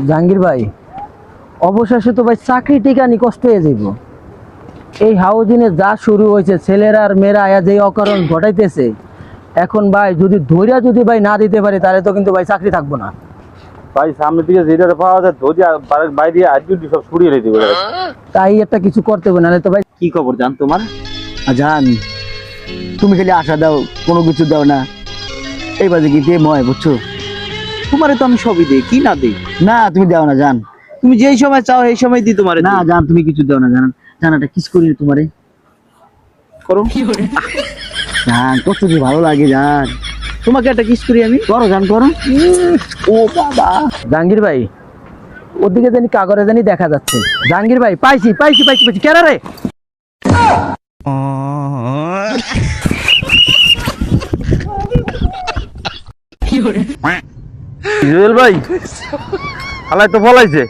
জাহাঙ্গীর ভাই, অবশেষে তো ভাই চাকরি টিকানি কষ্ট হয়ে যাইব। এই হাউজিনে যা শুরু হয়েছে, ছেলেরা আর মেয়েরা আয়া যে অকারণ ঘটাইতেছে, এখন ভাই যদি ধৈর্য যদি ভাই না দিতে পারি তাহলে তো কিন্তু ভাই চাকরি থাকবো না ভাই। সামনের দিকে যেটা পাওয়া যায় ধরি বাইরে আজকে সব সরিয়ে রেখে দেবে। তাই একটা কিছু করতে হবে, নাহলে তো ভাই। কি খবর জান তোমার? জান, তুমি খালি আশা দাও, কোনো কিছু দাও না। এই বাজে কি দিয়ে ময় বুঝছো? তোমারে তো আমি সবই দিই, কি না দিই? না তুমি দাও না জান। তুমি যেই সময় চাও এই সময় দিই তোমারে। না জান, তুমি কিছু দাও না জান। জান একটা কিস করি তোমারে। করো। জান কত যে ভালো লাগে জান। তোমাকে একটা কিস করি আমি। করো জান, করো। ও বাবা। জাহাঙ্গীর ভাই, ওদিকে জানি কাগরে জানি দেখা যাচ্ছে। জাহাঙ্গীর ভাই, পাইছি পাইছি পাইছি পাইছি, কেন রে? ইসরায়েল ভাই হালাই তো ফলাইছে।